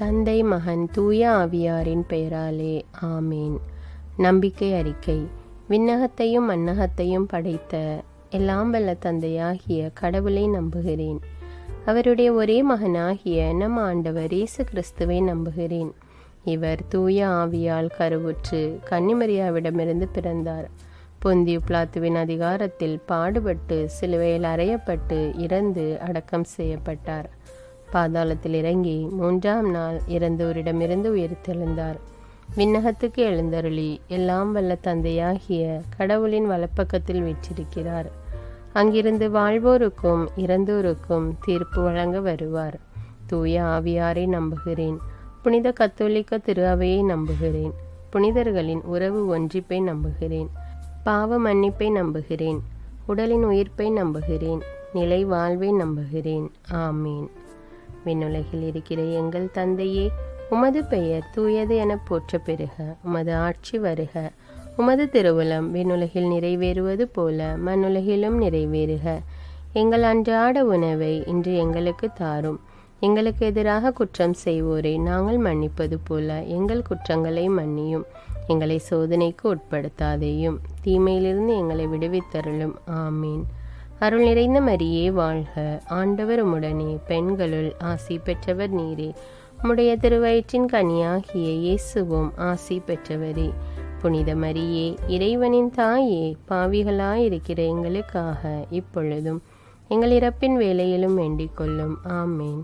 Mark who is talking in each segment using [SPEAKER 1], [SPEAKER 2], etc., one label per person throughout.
[SPEAKER 1] தந்தை, மகன், தூய ஆவியாரின் பெயராலே ஆமேன். நம்பிக்கை அறிக்கை. விண்ணகத்தையும் மண்ணகத்தையும் படைத்த எல்லாம் வல்ல தந்தையாகிய கடவுளை நம்புகிறேன். அவருடைய ஒரே மகனாகிய நம் ஆண்டவர் இயேசு கிறிஸ்துவை நம்புகிறேன். இவர் தூய ஆவியால் கருவுற்று கன்னிமரியாவிடமிருந்து பிறந்தார். பொந்தியு பிலாத்துவின் அதிகாரத்தில் பாடுபட்டு சிலுவையில் அறையப்பட்டு இறந்து அடக்கம் செய்யப்பட்டார். பாதாளத்தில் இறங்கி 3ஆம் நாள் இறந்தோரிடமிருந்து உயிர்த்தெழுந்தார். விண்ணகத்துக்கு எழுந்தருளி எல்லாம் வல்ல தந்தையாகிய கடவுளின் வலப்பக்கத்தில் வீற்றிருக்கிறார். அங்கிருந்து வாழ்வோருக்கும் இறந்தோருக்கும் தீர்ப்பு வழங்க வருவார். தூய ஆவியாரை நம்புகிறேன். புனித கத்தோலிக்க திரு அவையை நம்புகிறேன். புனிதர்களின் உறவு ஒன்றிப்பை நம்புகிறேன். பாவ மன்னிப்பை நம்புகிறேன். உடலின் உயிர்ப்பை நம்புகிறேன். நிலை வாழ்வை நம்புகிறேன். ஆமீன். விண்ணுலகில் இருக்கிற எங்கள் தந்தையே, உமது பெயர் தூயது என போற்ற பெறுக. உமது ஆட்சி வருக. உமது திருவுளம் விண்ணுலகில் நிறைவேறுவது போல மண்ணுலகிலும் நிறைவேறுக. எங்கள் அன்றாட உணவை இன்று எங்களுக்கு தாரும். எங்களுக்கு எதிராக குற்றம் செய்வோரை நாங்கள் மன்னிப்பது போல எங்கள் குற்றங்களை மன்னியும். எங்களை சோதனைக்கு உட்படுத்தாதேயும், தீமையிலிருந்து எங்களை விடுவித்தருளும். ஆமீன். அருள் நிறைந்த மரியே வாழ்க. ஆண்டவர் உம்முடனே, பெண்களுள் ஆசி பெற்றவர் நீரே. உம்முடைய திருவயிற்றின் கனியாகிய இயேசுவும் ஆசி பெற்றவரே. புனித மரியே, இறைவனின் தாயே, பாவிகளாயிருக்கிற எங்களுக்காக இப்பொழுதும் எங்கள் இறப்பின் வேளையிலும் வேண்டிக் கொள்ளும். ஆமீன்.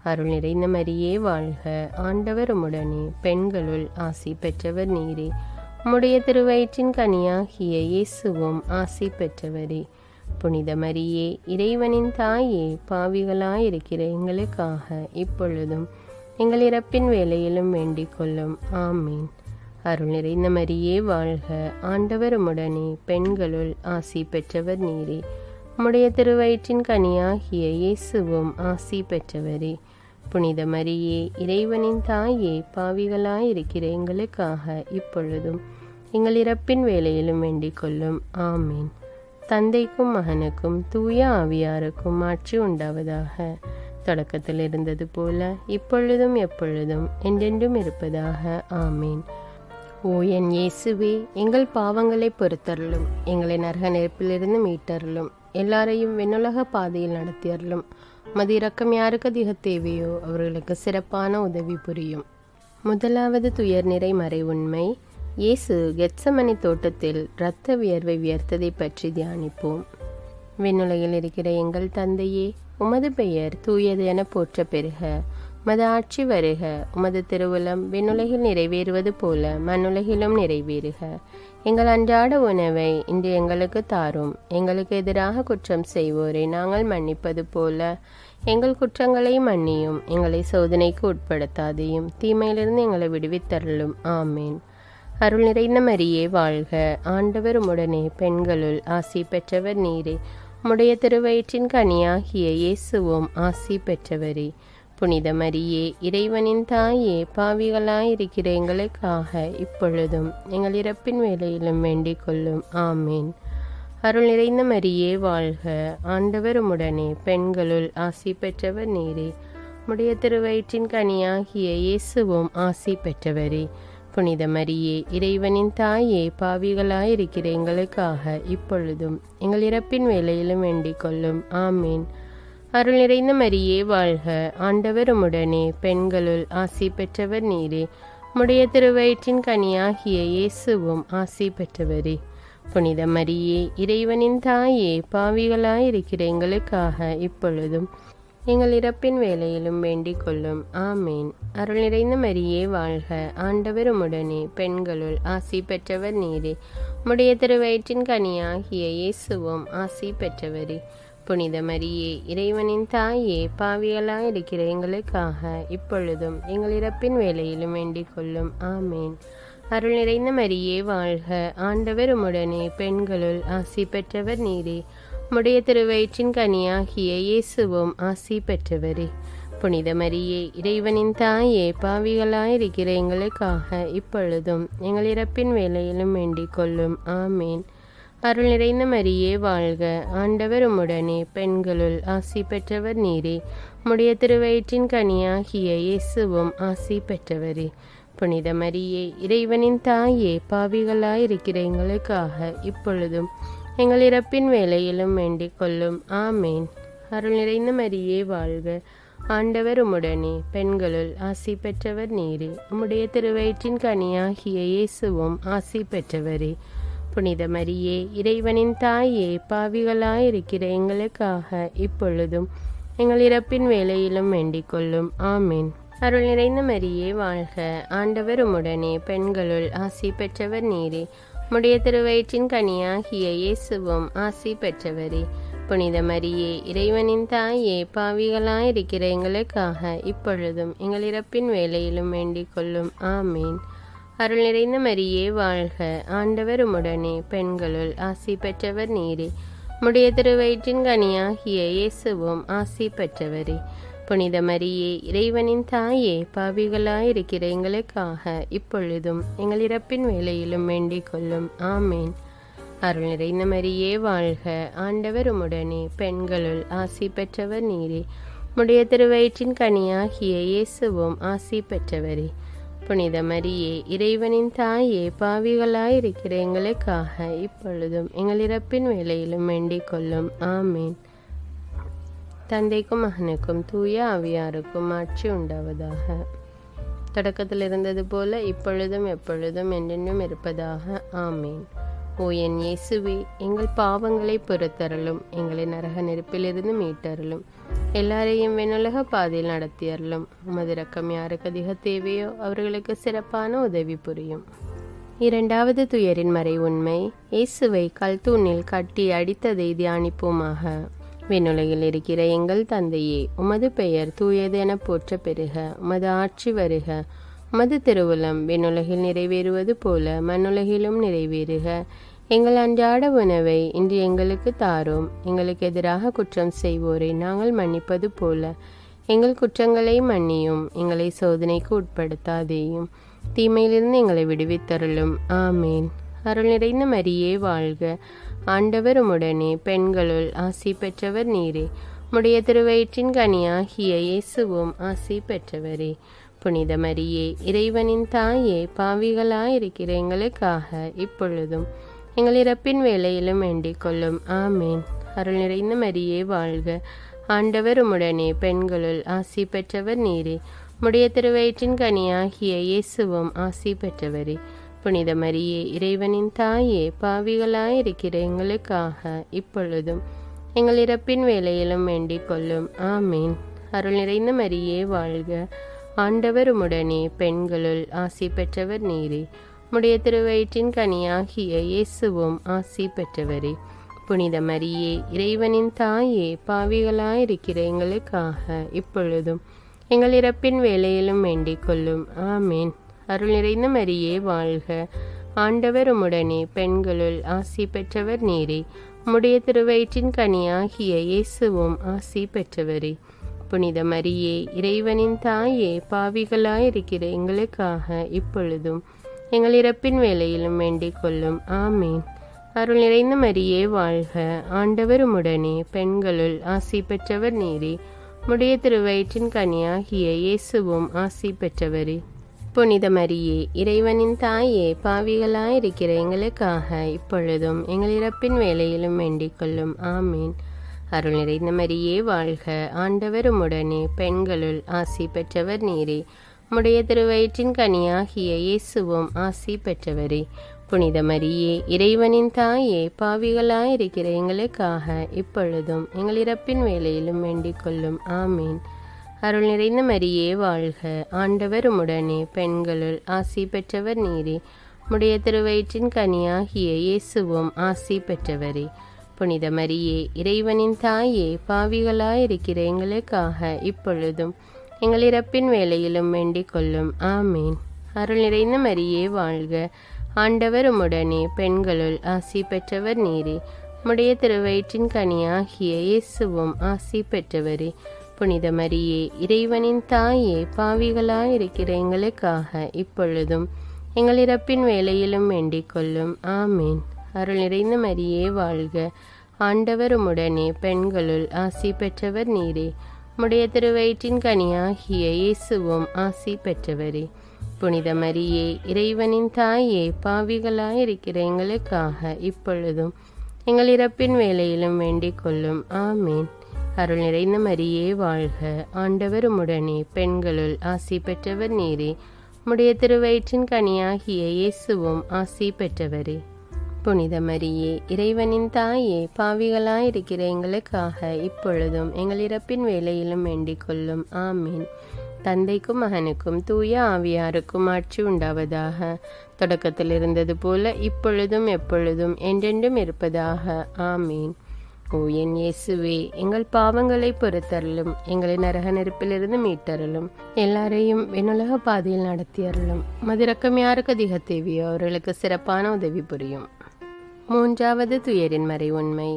[SPEAKER 1] அருள் நிறைந்த மரியே வாழ்க. ஆண்டவர் உம்முடனே, பெண்களுள் ஆசி பெற்றவர் நீரே. உம்முடைய திருவயிற்றின் கனியாகிய இயேசுவும் ஆசி பெற்றவரே. புனித மரியே, இறைவனின் தாயே, பாவிகளாயிருக்கிற எங்களுக்காக இப்பொழுதும் எங்கள் இறப்பின் வேளையிலும் வேண்டிக் கொள்ளும். ஆமீன். அருள் நிறைந்த மரியே வாழ்க. ஆண்டவர் உம்முடனே, பெண்களுள் ஆசி பெற்றவர் நீரே. உம்முடைய திருவயிற்றின் கனியாகிய இயேசுவும் ஆசி பெற்றவரே. புனித மரியே, இறைவனின் தாயே, பாவிகளாயிருக்கிற எங்களுக்காக இப்பொழுதும் எங்கள் இறப்பின் வேளையிலும் வேண்டிக் கொள்ளும். ஆமீன். தந்தைக்கும் மகனுக்கும் தூய ஆவியாருக்கும் ஆட்சி உண்டாவதாக. தொடக்கத்தில் இருந்தது போல இப்பொழுதும் எப்பொழுதும் என்றென்றும் இருப்பதாக. ஆமீன். ஓ என் இயேசுவே, எங்கள் பாவங்களை பொறுத்தருளும். எங்களை நரக நெருப்பிலிருந்து மீட்டருளும். எல்லாரையும் விண்ணுலக பாதையில் நடத்தியருளும். மது இரக்கம் யாருக்கு அதிக தேவையோ அவர்களுக்கு சிறப்பான உதவி புரியும். முதலாவது துயர் நிறை மறை உண்மை. இயேசு கெத்சமனி தோட்டத்தில் இரத்த வியர்வை வியர்த்ததை பற்றி தியானிப்போம். விண்ணுலகில் இருக்கிற எங்கள் தந்தையே, உமது பெயர் தூயது என போற்ற பெறுக. உமது ஆட்சி வருக. உமது திருவுளம் விண்ணுலகில் நிறைவேறுவது போல மண்ணுலகிலும் நிறைவேறுக. எங்கள் அன்றாட உணவை இன்று எங்களுக்கு தாரும். எங்களுக்கு எதிராக குற்றம் செய்வோரை நாங்கள் மன்னிப்பது போல எங்கள் குற்றங்களை மன்னியும். எங்களை சோதனைக்கு உட்படுத்தாதையும், தீமையிலிருந்து எங்களை விடுவித்தருளும். ஆமீன். அருள் நிறைந்த மரியே வாழ்க. ஆண்டவர் உம்முடனே, பெண்களுள் ஆசி பெற்றவர் நீரே. உம்முடைய திருவயிற்றின் கனியாகிய இயேசுவும் ஆசி பெற்றவரே. புனித மரியே, இறைவனின் தாயே, பாவிகளாயிருக்கிற எங்களுக்காக இப்பொழுதும் எங்கள் இறப்பின் வேளையிலும் வேண்டிக் கொள்ளும். ஆமீன். அருள் நிறைந்த மரியே வாழ்க. ஆண்டவர் உம்முடனே, பெண்களுள் ஆசி பெற்றவர் நீரே. உம்முடைய திருவயிற்றின் கனியாகிய இயேசுவும் ஆசி பெற்றவரே. புனித மரியே, இறைவனின் தாயே, பாவிகளாயிருக்கிற எங்களுக்காக இப்பொழுதும் எங்கள் இறப்பின் வேளையிலும் வேண்டிக் கொள்ளும். ஆமீன். அருள் நிறைந்த மரியே வாழ்க. ஆண்டவர் உம்முடனே, பெண்களுள் ஆசி பெற்றவர் நீரே. உம்முடைய திருவயிற்றின் கனியாகிய இயேசுவும் ஆசி பெற்றவரே. புனித மரியே, இறைவனின் தாயே, பாவிகளாயிருக்கிற எங்களுக்காக இப்பொழுதும் எங்கள் இறப்பின் வேளையிலும் வேண்டிக் கொள்ளும். ஆமீன். அருள் நிறைந்த மரியே வாழ்க. ஆண்டவர் உம்முடனே, பெண்களுள் ஆசி பெற்றவர் நீரே. உம்முடைய திருவயிற்றின் கனியாகிய இயேசுவும் ஆசி பெற்றவரே. புனித மரியே, இறைவனின் தாயே, பாவிகளாயிருக்கிற எங்களுக்காக இப்பொழுதும் எங்கள் இறப்பின் வேளையிலும் வேண்டிக் கொள்ளும். ஆமீன். அருள் நிறைந்த மரியே வாழ்க. ஆண்டவர் உம்முடனே, பெண்களுள் ஆசி பெற்றவர் நீரே. உம்முடைய திருவயிற்றின் கனியாகிய இயேசுவும் ஆசி பெற்றவரே. புனித மரியே, இறைவனின் தாயே, பாவிகளாயிருக்கிற எங்களுக்காக இப்பொழுதும் எங்கள் இறப்பின் வேளையிலும் வேண்டிக் கொள்ளும். ஆமீன். அருள் நிறைந்த மரியே வாழ்க, ஆண்டவர் உம்முடனே, பெண்களுள் ஆசி பெற்றவர் நீரே. உம்முடைய திருவயிற்றின் கனியாகிய இயேசுவும் ஆசி பெற்றவரே. புனித மரியே, இறைவனின் தாயே, பாவிகளாயிருக்கிற எங்களுக்காக இப்பொழுதும் எங்கள் இறப்பின் வேளையிலும் வேண்டிக் கொள்ளும். ஆமேன். அருள் நிறைந்த மரியே வாழ்க, ஆண்டவர் உம்முடனே, பெண்களுள் ஆசி பெற்றவர் நீரே. உம்முடைய திருவயிற்றின் கனியாகிய இயேசுவும் ஆசி பெற்றவரே. புனித மரியே, இறைவனின் தாயே, பாவிகளாயிருக்கிற எங்களுக்காக இப்பொழுதும் எங்கள் இறப்பின் வேளையிலும் வேண்டிக் கொள்ளும். ஆமேன். அருள் நிறைந்த மரியே வாழ்க, ஆண்டவர் உம்முடனே, பெண்களுள் ஆசி பெற்றவர் நீரே. உம்முடைய திருவயிற்றின் கனியாகிய இயேசுவும் ஆசி பெற்றவரே. புனித மரியே, இறைவனின் தாயே, பாவிகளாயிருக்கிற எங்களுக்காக இப்பொழுதும் எங்கள் இறப்பின் வேளையிலும் வேண்டிக் கொள்ளும். ஆமேன். அருள் நிறைந்த மரியே வாழ்க, ஆண்டவர் உம்முடனே, பெண்களுள் ஆசி பெற்றவர் நீரே. உம்முடைய திருவயிற்றின் கனியாகிய இயேசுவும் ஆசி பெற்றவரே. புனித மரியே, இறைவனின் தாயே, பாவிகளாயிருக்கிற எங்களுக்காக இப்பொழுதும் எங்கள் இறப்பின் வேளையிலும் வேண்டிக் கொள்ளும். ஆமேன். அருள் நிறைந்த மரியே வாழ்க, ஆண்டவர் உம்முடனே, பெண்களுள் ஆசி பெற்றவர் நீரே. உம்முடைய திருவயிற்றின் கனியாகிய இயேசுவும் ஆசி பெற்றவரே. புனித மரியே, இறைவனின் தாயே, பாவிகளாயிருக்கிற எங்களுக்காக இப்பொழுதும் எங்கள் இறப்பின் வேளையிலும் வேண்டிக் கொள்ளும். ஆமேன். தந்தைக்கும் மகனுக்கும் தூய ஆவியாருக்கும் ஆட்சி உண்டாவதாக. தொடக்கத்தில் இருந்தது போல இப்பொழுதும் எப்பொழுதும் என்றென்றும் இருப்பதாக. ஆமேன். ஓ என் இயேசுவே, எங்கள் பாவங்களை பொறுத்தருளும், எங்களை நரக நெருப்பிலிருந்து மீட்டருளும், எல்லாரையும் விண்ணுலக பாதையில் நடத்தியருளும். உமது இரக்கம் யாருக்கு அதிக தேவையோ அவர்களுக்கு சிறப்பான உதவி புரியும். இரண்டாவது துயரின் மறை உண்மை. இயேசுவை கல்தூணில் கட்டி அடித்ததை தியானிப்போமாக. விண்ணுலகில் இருக்கிற எங்கள் தந்தையே, உமது பெயர் தூயது என போற்ற பெறுக. உமது ஆட்சி வருக. உமது திருவுளம் விண்ணுலகில் நிறைவேறுவது போல மண்ணுலகிலும் நிறைவேறுக. எங்கள் அன்றாட உணவை இன்று எங்களுக்கு தாரும். எங்களுக்கு எதிராக குற்றம் செய்வோரை நாங்கள் மன்னிப்பது போல எங்கள் குற்றங்களை மன்னியும். எங்களை சோதனைக்கு உட்படுத்தாதேயும், தீமையிலிருந்து எங்களை விடுவித்தருளும். ஆமேன். அருள் நிறைந்த மரியே வாழ்க, ஆண்டவர் உம்முடனே, பெண்களுள் ஆசி பெற்றவர் நீரே. உம்முடைய திருவயிற்றின் கனியாகிய இயேசுவும் ஆசி பெற்றவரே. புனித மரியே, இறைவனின் தாயே, பாவிகளாயிருக்கிற எங்களுக்காக இப்பொழுதும் எங்கள் இறப்பின் வேளையிலும் வேண்டிக் கொள்ளும். ஆமேன். அருள் நிறைந்த மரியே வாழ்க, ஆண்டவர் உம்முடனே, பெண்களுள் ஆசி பெற்றவர் நீரே. உம்முடைய திருவயிற்றின் கனியாகிய இயேசுவும் ஆசி பெற்றவரே. புனித மரியே, இறைவனின் தாயே, பாவிகளாயிருக்கிற எங்களுக்காக இப்பொழுதும் எங்கள் இறப்பின் வேளையிலும் வேண்டிக் கொள்ளும். ஆமேன். அருள் நிறைந்த மரியே வாழ்க, ஆண்டவர் உம்முடனே, பெண்களுள் ஆசி பெற்றவர் நீரே. உம்முடைய திருவயிற்றின் கனியாகிய இயேசுவும் ஆசி பெற்றவரே. புனித மரியே, இறைவனின் தாயே, பாவிகளாயிருக்கிற எங்களுக்காக இப்பொழுதும் எங்கள் இறப்பின் வேளையிலும் வேண்டிக் கொள்ளும். ஆமேன். அருள் நிறைந்த மரியே வாழ்க, ஆண்டவர் உம்முடனே, பெண்களுள் ஆசி பெற்றவர் நீரே. உம்முடைய திருவயிற்றின் கனியாகிய இயேசுவும் ஆசி பெற்றவரே. புனித மரியே, இறைவனின் தாயே, பாவிகளாயிருக்கிற எங்களுக்காக இப்பொழுதும் எங்கள் இறப்பின் வேளையிலும் வேண்டிக் கொள்ளும். ஆமேன். அருள் நிறைந்த மரியே வாழ்க, ஆண்டவர் உம்முடனே, பெண்களுள் ஆசி பெற்றவர் நீரே. உம்முடைய திருவயிற்றின் கனியாகிய இயேசுவும் ஆசி பெற்றவரே. புனித மரியே, இறைவனின் தாயே, பாவிகளாயிருக்கிற எங்களுக்காக இப்பொழுதும் எங்கள் இறப்பின் வேளையிலும் வேண்டிக் கொள்ளும். ஆமேன். அருள் நிறைந்த மரியே வாழ்க, ஆண்டவர் உம்முடனே, பெண்களுள் ஆசி பெற்றவர் நீரே. உம்முடைய திருவயிற்றின் கனியாகிய இயேசுவும் ஆசி பெற்றவரே. புனித மரியே, இறைவனின் தாயே, பாவிகளாயிருக்கிற எங்களுக்காக இப்பொழுதும் எங்கள் இறப்பின் வேளையிலும் வேண்டிக் கொள்ளும். ஆமேன். அருள் நிறைந்த மரியே வாழ்க, ஆண்டவர் உம்முடனே, பெண்களுள் ஆசி பெற்றவர் நீரே. உம்முடைய திருவயிற்றின் கனியாகிய இயேசுவும் ஆசி பெற்றவரே. புனித மரியே, இறைவனின் தாயே, பாவிகளாயிருக்கிற எங்களுக்காக இப்பொழுதும் எங்கள் இறப்பின் வேளையிலும் வேண்டிக் கொள்ளும். ஆமேன். அருள் நிறைந்த மரியே வாழ்க, ஆண்டவர் உம்முடனே, பெண்களுள் ஆசி பெற்றவர் நீரே. உம்முடைய திருவயிற்றின் கனியாகிய இயேசுவும் ஆசி பெற்றவரே. புனித மரியே, இறைவனின் தாயே, பாவிகளாயிருக்கிற எங்களுக்காக இப்பொழுதும் எங்கள் இறப்பின் வேளையிலும் வேண்டிக் கொள்ளும். ஆமேன். அருள் நிறைந்த மரியே வாழ்க. ஆண்டவர் உம்முடனே, பெண்களுள் ஆசி பெற்றவர் நீரே. உம்முடைய திருவயிற்றின் கனியாகிய இயேசுவும் ஆசி பெற்றவரே. புனித மரியே, இறைவனின் தாயே, பாவிகளாயிருக்கிற எங்களுக்காக இப்பொழுதும் எங்கள் இறப்பின் வேளையிலும் வேண்டிக் கொள்ளும். ஆமீன். அருள் நிறைந்த மரியே வாழ்க. ஆண்டவர் உம்முடனே, பெண்களுள் ஆசி பெற்றவர் நீரே. உம்முடைய திருவயிற்றின் கனியாகிய இயேசுவும் ஆசி பெற்றவரே. புனித மரியே, இறைவனின் தாயே, பாவிகளாயிருக்கிற எங்களுக்காக இப்பொழுதும் எங்கள் இறப்பின் வேளையிலும் வேண்டிக் கொள்ளும். ஆமீன். தந்தைக்கும் மகனுக்கும் தூய ஆவியாருக்கும் ஆட்சி உண்டாவதாக. தொடக்கத்தில் இருந்தது போல இப்பொழுதும் எப்பொழுதும் என்றென்றும் இருப்பதாக. ஆமீன். ஓ என் இயேசுவே, எங்கள் பாவங்களை பொறுத்தருளும், எங்களை நரக நெருப்பிலிருந்து மீட்டருளும், எல்லாரையும் விண்ணுலக பாதையில் நடத்தியருளும். மதிரக்கம் யாருக்கு அதிக தேவையோ அவர்களுக்கு சிறப்பான உதவி புரியும். மூன்றாவது துயரின் மறை உண்மை.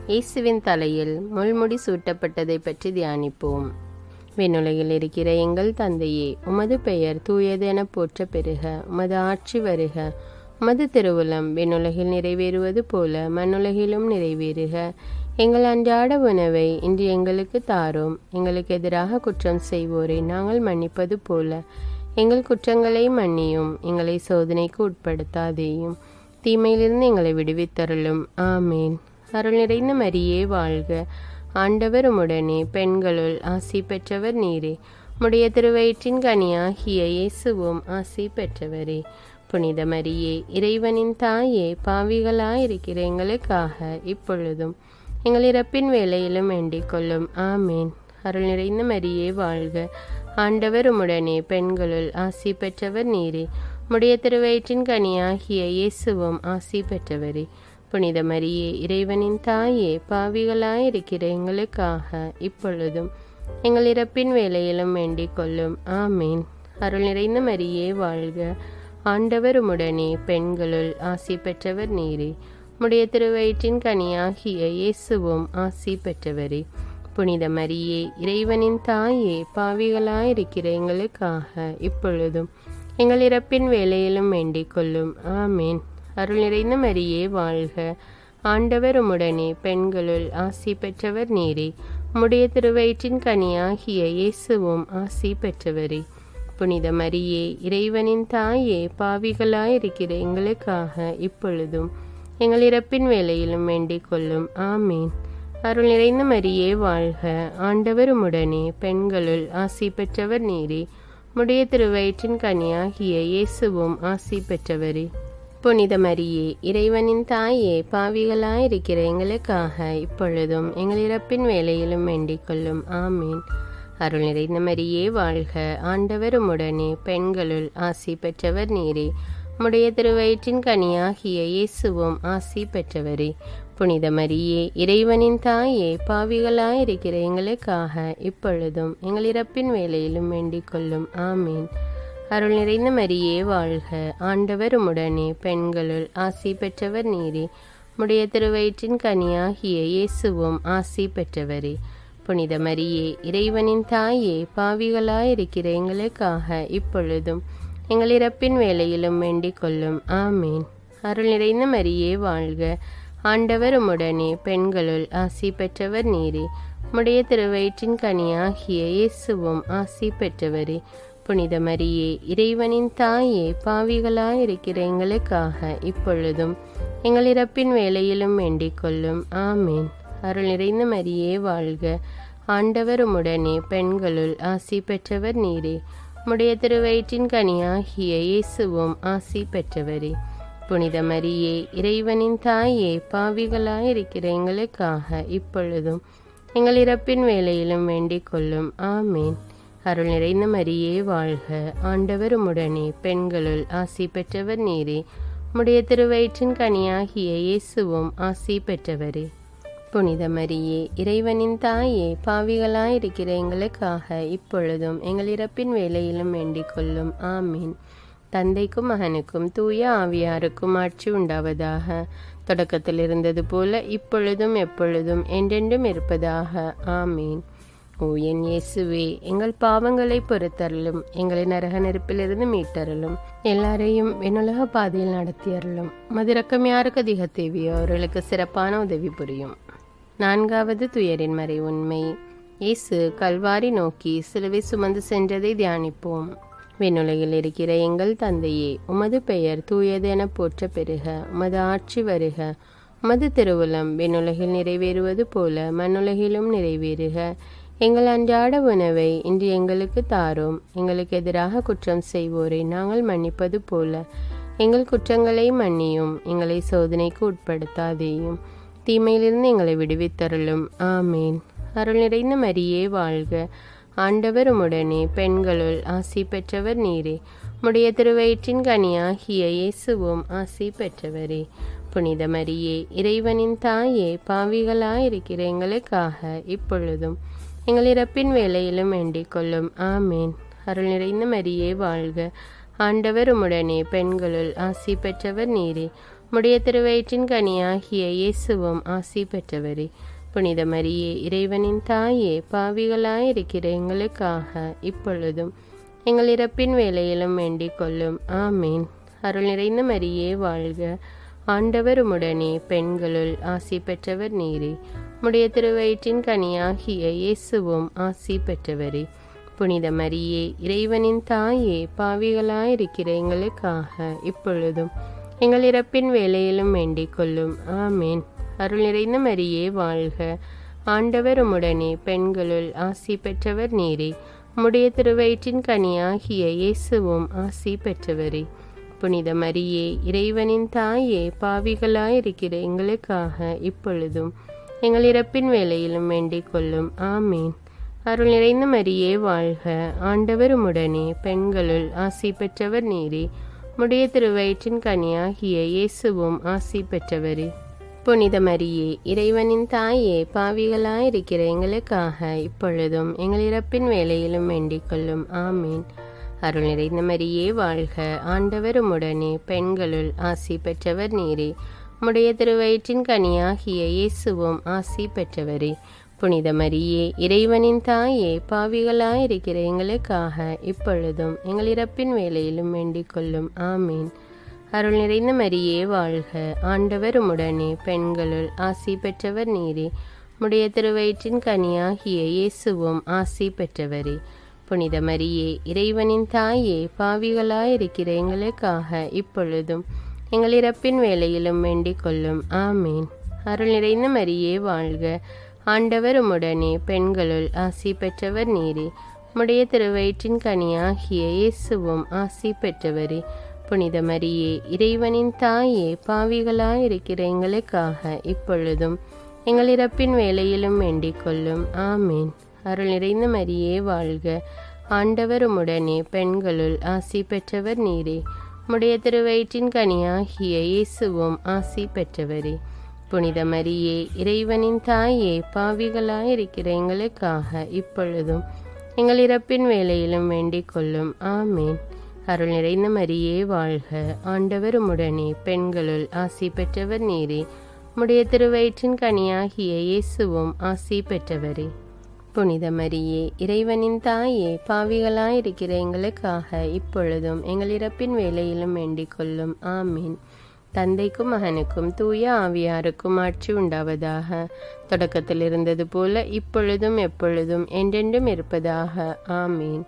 [SPEAKER 1] இயேசுவின் தலையில் முள்முடி சூட்டப்பட்டதை பற்றி தியானிப்போம். விண்ணுலகில் இருக்கிற எங்கள் தந்தையே, உமது பெயர் தூயது என போற்ற பெறுக. உமது ஆட்சி வருக. உமது திருவுளம் விண்ணுலகில் நிறைவேறுவது போல மண்ணுலகிலும் நிறைவேறுக. எங்கள் அன்றாட உணவை இன்று எங்களுக்கு தாரும். எங்களுக்கு எதிராக குற்றம் செய்வோரை நாங்கள் மன்னிப்பது போல எங்கள் குற்றங்களை மன்னியும். எங்களை சோதனைக்கு உட்படுத்தாதேயும், தீமையிலிருந்து எங்களை விடுவித்தருளும். ஆமீன். அருள் நிறைந்த மரியே வாழ்க. ஆண்டவர் உம்முடனே, பெண்களுள் ஆசி பெற்றவர் நீரே. உம்முடைய திருவயிற்றின் கனியாகிய இயேசுவும் ஆசி பெற்றவரே. புனித மரியே, இறைவனின் தாயே, பாவிகளாயிருக்கிற எங்களுக்காக இப்பொழுதும் எங்கள் இறப்பின் வேளையிலும் வேண்டிக் கொள்ளும். ஆமீன். அருள் நிறைந்த மரியே வாழ்க. ஆண்டவர் உம்முடனே, பெண்களுள் ஆசி பெற்றவர் நீரே. உம்முடைய திருவயிற்றின் கனியாகிய இயேசுவும் ஆசி பெற்றவரே. புனித மரியே, இறைவனின் தாயே, பாவிகளாயிருக்கிற எங்களுக்காக இப்பொழுதும் எங்கள் இறப்பின் வேளையிலும் வேண்டிக் கொள்ளும். ஆமீன். அருள் நிறைந்த மரியே வாழ்க. ஆண்டவர் உம்முடனே, பெண்களுள் ஆசி பெற்றவர் நீரே. உம்முடைய திருவயிற்றின் கனியாகிய இயேசுவும் ஆசி பெற்றவரே. புனித மரியே, இறைவனின் தாயே, பாவிகளாயிருக்கிற எங்களுக்காக இப்பொழுதும் எங்கள் இறப்பின் வேளையிலும் வேண்டிக் கொள்ளும். ஆமீன். அருள் நிறைந்த மரியே வாழ்க. ஆண்டவர் உம்முடனே, பெண்களுள் ஆசி பெற்றவர் நீரே. உம்முடைய திருவயிற்றின் கனியாகிய இயேசுவும் ஆசி பெற்றவரே. புனித மரியே, இறைவனின் தாயே, பாவிகளாயிருக்கிற எங்களுக்காக இப்பொழுதும் எங்கள் இறப்பின் வேளையிலும் வேண்டிக் கொள்ளும். ஆமீன். அருள் நிறைந்த மரியே வாழ்க. ஆண்டவர் உம்முடனே, பெண்களுள் ஆசி பெற்றவர் நீரே. உம்முடைய திருவயிற்றின் கனியாகிய இயேசுவும் ஆசி பெற்றவரே. புனித மரியே, இறைவனின் தாயே, பாவிகளாயிருக்கிற எங்களுக்காக இப்பொழுதும் எங்கள் இறப்பின் வேளையிலும் வேண்டிக் கொள்ளும். ஆமீன். அருள் நிறைந்த மரியே வாழ்க. ஆண்டவர் உம்முடனே, பெண்களுள் ஆசி பெற்றவர் நீரே. உம்முடைய திருவயிற்றின் கனியாகிய இயேசுவும் ஆசி பெற்றவரே. புனித மரியே, இறைவனின் தாயே, பாவிகளாயிருக்கிற எங்களுக்காக இப்பொழுதும் எங்கள் இறப்பின் வேளையிலும் வேண்டிக் கொள்ளும். ஆமீன். அருள் நிறைந்த மரியே வாழ்க. ஆண்டவர் உம்முடனே, பெண்களுள் ஆசி பெற்றவர் நீரே. உம்முடைய திருவயிற்றின் கனியாகிய இயேசுவும் ஆசி பெற்றவரே. புனித மரியே, இறைவனின் தாயே, பாவிகளாயிருக்கிற எங்களுக்காக இப்பொழுதும் எங்கள் இறப்பின் வேளையிலும் வேண்டிக் கொள்ளும். ஆமீன். அருள் நிறைந்த மரியே வாழ்க. ஆண்டவர் உம்முடனே, பெண்களுள் ஆசி பெற்றவர் நீரே. உம்முடைய திருவயிற்றின் கனியாகிய இயேசுவும் ஆசி பெற்றவரே. புனித மரியே, இறைவனின் தாயே, பாவிகளாயிருக்கிற எங்களுக்காக இப்பொழுதும் எங்கள் இறப்பின் வேளையிலும் வேண்டிக் கொள்ளும். ஆமீன். அருள் நிறைந்த மரியே வாழ்க. ஆண்டவர் உம்முடனே, பெண்களுள் ஆசி பெற்றவர் நீரே. உம்முடைய திருவயிற்றின் கனியாகிய இயேசுவும் ஆசி பெற்றவரே. புனித மரியே, இறைவனின் தாயே, பாவிகளாயிருக்கிற எங்களுக்காக இப்பொழுதும் எங்கள் இறப்பின் வேளையிலும் வேண்டிக் கொள்ளும். ஆமீன். அருள் நிறைந்த மரியே வாழ்க. ஆண்டவர் உம்முடனே, பெண்களுள் ஆசி பெற்றவர் நீரே. உம்முடைய திருவயிற்றின் கனியாகிய இயேசுவும் ஆசி பெற்றவரே. புனித மரியே, இறைவனின் தாயே, பாவிகளாயிருக்கிற எங்களுக்காக இப்பொழுதும் எங்கள் இறப்பின் வேளையிலும் வேண்டிக் கொள்ளும். ஆமீன். தந்தைக்கும் மகனுக்கும் தூய ஆவியாருக்கும் ஆட்சி உண்டாவதாக. தொடக்கத்தில் இருந்தது போல இப்பொழுதும் எப்பொழுதும் என்றென்றும் இருப்பதாக. ஆமீன். ஓ என் இயேசுவே, எங்கள் பாவங்களை பொறுத்தருளும், எங்களை நரக நெருப்பிலிருந்து மீட்டருளும், எல்லாரையும் விண்ணுலக பாதையில் நடத்தியருளும். மதிரக்கம் யாருக்கு அதிக தேவையோ அவர்களுக்கு சிறப்பான உதவி புரியும். 4வது துயரின் மறை உண்மை. இயேசு கல்வாரி நோக்கி சிலுவை சுமந்து சென்றதை தியானிப்போம். விண்ணுலகில் இருக்கிற எங்கள் தந்தையே, உமது பெயர் தூயது என போற்ற பெறுக. உமது ஆட்சி வருக. உமது திருவுளம் விண்ணுலகில் நிறைவேறுவது போல மண்ணுலகிலும் நிறைவேறுக. எங்கள் அன்றாட உணவை இன்று எங்களுக்கு தாரும். எங்களுக்கு எதிராக குற்றம் செய்வோரை நாங்கள் மன்னிப்பது போல எங்கள் குற்றங்களை மன்னியும். எங்களை சோதனைக்கு உட்படுத்தாதேயும், தீமையிலிருந்து எங்களை விடுவித்தருளும். ஆமேன். அருள் நிறைந்த மரியே வாழ்க. ஆண்டவர் உம்முடனே, பெண்களுள் ஆசி பெற்றவர் நீரே. உம்முடைய திருவயிற்றின் கனியாகிய இயேசுவும் ஆசி பெற்றவரே. புனித மரியே, இறைவனின் தாயே, பாவிகளாயிருக்கிற எங்களுக்காக இப்பொழுதும் எங்கள் இறப்பின் வேளையிலும் வேண்டிக் கொள்ளும். ஆமேன். அருள் நிறைந்த மரியே வாழ்க. ஆண்டவர் உம்முடனே, பெண்களுள் ஆசி பெற்றவர் நீரே. உம்முடைய திருவயிற்றின் கனியாகிய இயேசுவும் ஆசி பெற்றவரே. புனித மரியே, இறைவனின் தாயே, பாவிகளாயிருக்கிற எங்களுக்காக இப்பொழுதும் எங்கள் இறப்பின் வேளையிலும் வேண்டிக் கொள்ளும். ஆமேன். அருள் நிறைந்த மரியே வாழ்க. ஆண்டவர் உம்முடனே, பெண்களுள் ஆசி பெற்றவர் நீரே. உம்முடைய திருவயிற்றின் கனியாகிய இயேசுவும் ஆசி பெற்றவரே. புனித மரியே, இறைவனின் தாயே, பாவிகளாயிருக்கிற எங்களுக்காக இப்பொழுதும் எங்கள் இறப்பின் வேளையிலும் வேண்டிக் கொள்ளும். ஆமேன். அருள் நிறைந்த மரியே வாழ்க. ஆண்டவர் உம்முடனே, பெண்களுள் ஆசி பெற்றவர் நீரே. உம்முடைய திருவயிற்றின் கனியாகிய இயேசுவும் ஆசி பெற்றவரே. புனித மரியே, இறைவனின் தாயே, பாவிகளாயிருக்கிற எங்களுக்காக இப்பொழுதும் எங்கள் இறப்பின் வேளையிலும் வேண்டிக் கொள்ளும். ஆமேன். அருள் நிறைந்த மரியே வாழ்க. ஆண்டவர் உம்முடனே, பெண்களுள் ஆசி பெற்றவர் நீரே. உம்முடைய திருவயிற்றின் கனியாகிய இயேசுவும் ஆசி பெற்றவரே. புனித மரியே, இறைவனின் தாயே, பாவிகளாயிருக்கிற எங்களுக்காக இப்பொழுதும் எங்கள் இறப்பின் வேளையிலும் வேண்டிக் கொள்ளும். ஆமேன். அருள் நிறைந்த மரியே வாழ்க. ஆண்டவர் உம்முடனே, பெண்களுள் ஆசி பெற்றவர் நீரே. உம்முடைய திருவயிற்றின் கனியாகிய இயேசுவும் ஆசி பெற்றவரே. புனித மரியே, இறைவனின் தாயே, பாவிகளாயிருக்கிற எங்களுக்காக இப்பொழுதும் எங்கள் இறப்பின் வேளையிலும் வேண்டிக் கொள்ளும். ஆமேன். அருள் நிறைந்த மரியே வாழ்க. ஆண்டவர் உம்முடனே, பெண்களுள் ஆசி பெற்றவர் நீரே. உம்முடைய திருவயிற்றின் கனியாகிய இயேசுவும் ஆசி பெற்றவரே. புனித மரியே, இறைவனின் தாயே, பாவிகளாயிருக்கிற எங்களுக்காக இப்பொழுதும் எங்கள் இறப்பின் வேளையிலும் வேண்டிக் கொள்ளும். ஆமேன். அருள் நிறைந்த மரியே வாழ்க. ஆண்டவர் உம்முடனே, பெண்களுள் ஆசி பெற்றவர் நீரே. உம்முடைய திருவயிற்றின் கனியாகிய இயேசுவும் ஆசி பெற்றவரே. புனித மரியே, இறைவனின் தாயே, பாவிகளாயிருக்கிற எங்களுக்காக இப்பொழுதும் எங்கள் இறப்பின் வேளையிலும் வேண்டிக் கொள்ளும். ஆமேன். அருள் நிறைந்த மரியே வாழ்க. ஆண்டவர் உம்முடனே, பெண்களுள் ஆசி பெற்றவர் நீரே. உம்முடைய திருவயிற்றின் கனியாகிய இயேசுவும் ஆசி பெற்றவரே. புனித மரியே, இறைவனின் தாயே, பாவிகளாயிருக்கிற எங்களுக்காக இப்பொழுதும் எங்கள் இறப்பின் வேளையிலும் வேண்டிக் கொள்ளும். ஆமேன். அருள் நிறைந்த மரியே வாழ்க. ஆண்டவர் உம்முடனே, பெண்களுள் ஆசி பெற்றவர் நீரே. உம்முடைய திருவயிற்றின் கனியாகிய இயேசுவும் ஆசி பெற்றவரே. புனித மரியே, இறைவனின் தாயே, பாவிகளாயிருக்கிற எங்களுக்காக இப்பொழுதும் எங்கள் இறப்பின் வேளையிலும் வேண்டிக் கொள்ளும். ஆமீன். தந்தைக்கும் மகனுக்கும் தூய ஆவியாருக்கும் ஆட்சி உண்டாவதாக. தொடக்கத்தில் இருந்தது போல இப்பொழுதும் எப்பொழுதும் என்றென்றும் இருப்பதாக. ஆமீன்.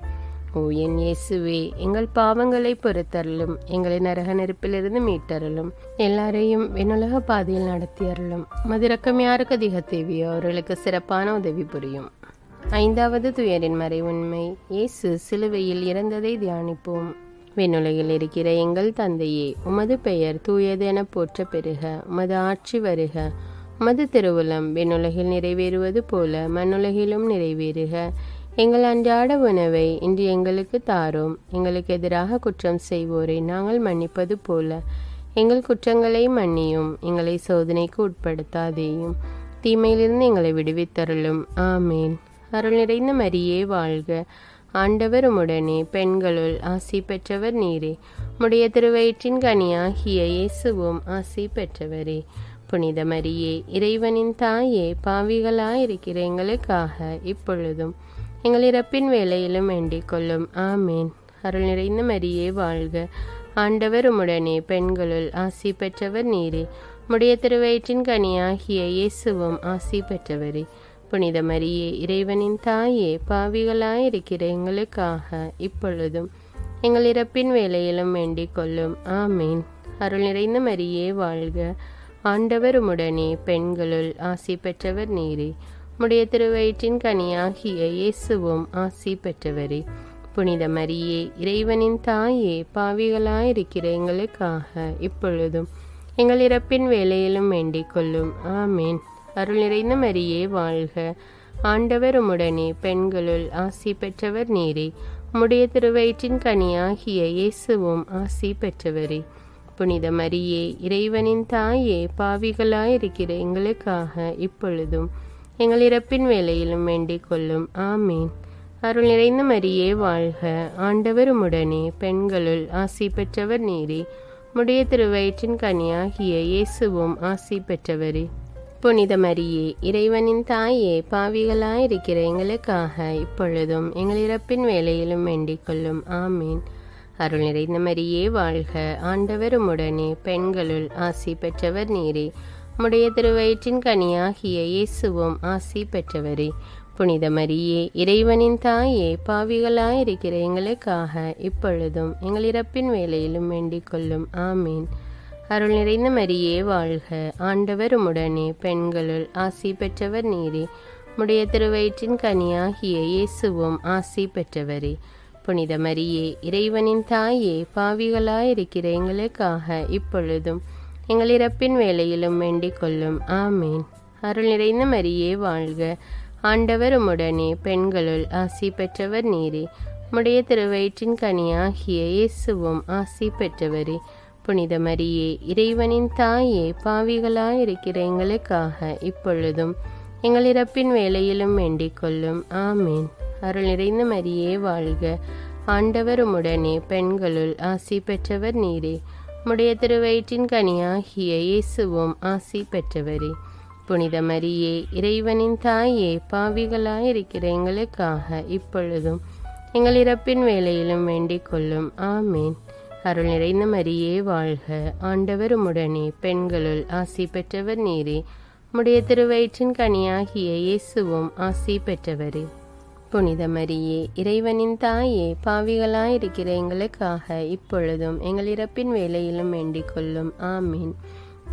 [SPEAKER 1] ஓ என் இயேசுவே, எங்கள் பாவங்களை பொறுத்தருளும், எங்களை நரக நெருப்பிலிருந்து மீட்டருளும், எல்லாரையும் விண்ணுலக பாதையில் நடத்தியருளும். மதிரக்கம் யாருக்கு அதிக தேவையோ அவர்களுக்கு சிறப்பான உதவி புரியும். 5வது துயரின் மறை உண்மை. இயேசு சிலுவையில் இறந்ததை தியானிப்போம். விண்ணுலகில் இருக்கிற எங்கள் தந்தையே, உமது பெயர் தூயது என போற்ற பெறுக. உமது ஆட்சி வருக. உமது திருவுளம் விண்ணுலகில் நிறைவேறுவது போல மண்ணுலகிலும் நிறைவேறுக. எங்கள் அன்றாட உணவை இன்று எங்களுக்கு தாரும். எங்களுக்கு எதிராக குற்றம் செய்வோரை நாங்கள் மன்னிப்பது போல எங்கள் குற்றங்களை மன்னியும். எங்களை சோதனைக்கு உட்படுத்தாதேயும், தீமையிலிருந்து எங்களை விடுவித்தருளும். ஆமேன். அருள் நிறைந்த மரியே வாழ்க. ஆண்டவர் உம்முடனே, பெண்களுள் ஆசி பெற்றவர் நீரே. உம்முடைய திருவயிற்றின் கனியாகிய இயேசுவும் ஆசி பெற்றவரே. புனித மரியே, இறைவனின் தாயே, பாவிகளாயிருக்கிற எங்களுக்காக இப்பொழுதும் எங்கள் இறப்பின் வேளையிலும் வேண்டிக் கொள்ளும். ஆமேன். அருள் நிறைந்த மரியே வாழ்க, ஆண்டவர் உம்முடனே, பெண்களுள் ஆசி பெற்றவர் நீரே. உம்முடைய திருவயிற்றின் கனியாகிய இயேசுவும் ஆசி பெற்றவரே. புனித மரியே, இறைவனின் தாயே, பாவிகளாயிருக்கிற எங்களுக்காக இப்பொழுதும் எங்கள் இறப்பின் வேளையிலும் வேண்டிக் கொள்ளும். ஆமேன். அருள் நிறைந்த மரியே வாழ்க, ஆண்டவர் உம்முடனே, பெண்களுள் ஆசி பெற்றவர் நீரே. உம்முடைய திருவயிற்றின் கனியாகிய இயேசுவும் ஆசி பெற்றவரே. புனித மரியே, இறைவனின் தாயே, பாவிகளாயிருக்கிற எங்களுக்காக இப்பொழுதும் எங்கள் இறப்பின் வேளையிலும் வேண்டிக் கொள்ளும். ஆமேன். அருள் நிறைந்த மரியே வாழ்க, ஆண்டவர் உம்முடனே, பெண்களுள் ஆசி பெற்றவர் நீரே. உம்முடைய திருவயிற்றின் கனியாகிய இயேசுவும் ஆசி பெற்றவரே. புனித மரியே, இறைவனின் தாயே, பாவிகளாயிருக்கிற எங்களுக்காக இப்பொழுதும் எங்கள் இறப்பின் வேளையிலும் வேண்டிக் கொள்ளும். ஆமேன். அருள் நிறைந்த மரியே வாழ்க, ஆண்டவர் உம்முடனே, பெண்களுள் ஆசி பெற்றவர் நீரே. உம்முடைய திருவயிற்றின் கனியாகிய இயேசுவும் ஆசி பெற்றவரே. புனித மரியே, இறைவனின் தாயே, பாவிகளாயிருக்கிற எங்களுக்காக இப்பொழுதும் எங்கள் இறப்பின் வேளையிலும் வேண்டிக் கொள்ளும். ஆமேன். அருள் நிறைந்த மரியே வாழ்க, ஆண்டவர் உம்முடனே, பெண்களுள் ஆசி பெற்றவர் நீரே. உம்முடைய திருவயிற்றின் கனியாகிய இயேசுவும் ஆசி பெற்றவரே. புனித மரியே, இறைவனின் தாயே, பாவிகளாயிருக்கிற எங்களுக்காக இப்பொழுதும் எங்கள் இறப்பின் வேளையிலும் வேண்டிக் கொள்ளும். ஆமேன். அருள் நிறைந்த மரியே வாழ்க, ஆண்டவர் உம்முடனே, பெண்களுள் ஆசி பெற்றவர் நீரே. உம்முடைய திருவயிற்றின் கனியாகிய இயேசுவும் ஆசி பெற்றவரே. புனித மரியே, இறைவனின் தாயே, பாவிகளாயிருக்கிற எங்களுக்காக இப்பொழுதும் எங்கள் இறப்பின் வேளையிலும் வேண்டிக் கொள்ளும். ஆமேன். அருள் நிறைந்த மரியே வாழ்க, ஆண்டவர் உம்முடனே, பெண்களுள் ஆசி பெற்றவர் நீரே. உம்முடைய திருவயிற்றின் கனியாகிய இயேசுவும் ஆசி பெற்றவரே. புனித மரியே, இறைவனின் தாயே, பாவிகளாயிருக்கிற எங்களுக்காக இப்பொழுதும் எங்கள் இறப்பின் வேளையிலும் வேண்டிக் கொள்ளும். ஆமேன். அருள் நிறைந்த மரியே வாழ்க, ஆண்டவர் உம்முடனே, பெண்களுள் ஆசி பெற்றவர் நீரே. உம்முடைய திருவயிற்றின் கனியாகிய இயேசுவும் ஆசி பெற்றவரே. புனித மரியே, இறைவனின் தாயே, பாவிகளாயிருக்கிற எங்களுக்காக இப்பொழுதும் எங்கள் இறப்பின் வேளையிலும் வேண்டிக் கொள்ளும். ஆமேன். அருள் நிறைந்த மரியே வாழ்க, ஆண்டவர் உம்முடனே, பெண்களுள் ஆசி பெற்றவர் நீரே. உம்முடைய திருவயிற்றின் கனியாகிய இயேசுவும் ஆசி பெற்றவரே. புனித மரியே, இறைவனின் தாயே, பாவிகளாயிருக்கிற எங்களுக்காக இப்பொழுதும் எங்கள் இறப்பின் வேளையிலும் வேண்டிக் கொள்ளும். ஆமீன்.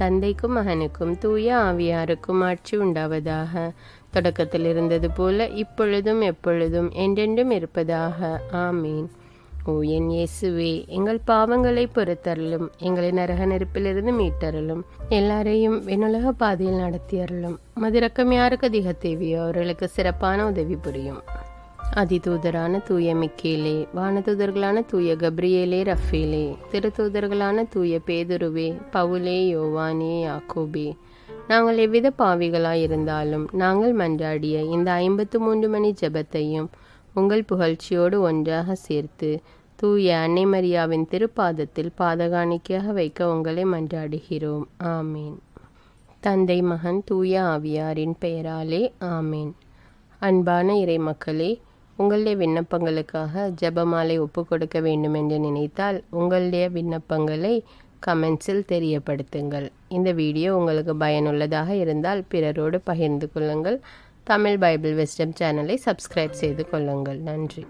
[SPEAKER 1] தந்தைக்கும் மகனுக்கும் தூய ஆவியாருக்கும் ஆட்சி உண்டாவதாக. தொடக்கத்தில் இருந்தது போல இப்பொழுதும் எப்பொழுதும் என்றென்றும் இருப்பதாக. ஆமீன். ஓ என் இயேசுவே, எங்கள் பாவங்களை பொறுத்தருளும், எங்களை நரக நெருப்பிலிருந்து மீட்டருளும், எல்லாரையும் விண்ணுலக பாதையில் நடத்தியருளும். மதிரக்கம் யாருக்கு அதிக தேவையோ அவர்களுக்கு சிறப்பான உதவி புரியும். அதிதூதரான தூய மிக்கேலே, வானதூதர்களான தூய கப்ரியேலே, ரஃபேலே, திருத்தூதர்களான தூய பேதுருவே, பவுலே, யோவானே, யாக்கோபே, நாங்கள் எவ்வித பாவிகளாயிருந்தாலும் நாங்கள் மன்றாடிய இந்த 53 மணி ஜெபத்தையும் உங்கள் புகழ்ச்சியோடு ஒன்றாக சேர்த்து தூய அன்னை மரியாவின் திருப்பாதத்தில் பாதகாணிக்கையாக வைக்க உங்களை மன்றாடுகிறோம். ஆமீன். தந்தை, மகன், தூய ஆவியாரின் பெயராலே ஆமீன். அன்பான இறை மக்களே, உங்களுடைய விண்ணப்பங்களுக்காக ஜெபமாலை ஒப்பு கொடுக்க வேண்டும் என்று நினைத்தால் உங்களுடைய விண்ணப்பங்களை கமெண்ட்ஸில் தெரியப்படுத்துங்கள். இந்த வீடியோ உங்களுக்கு பயனுள்ளதாக இருந்தால் பிறரோடு பகிர்ந்து கொள்ளுங்கள். தமிழ் பைபிள் விஸ்டம் சேனலை சப்ஸ்கிரைப் செய்து கொள்ளுங்கள். நன்றி.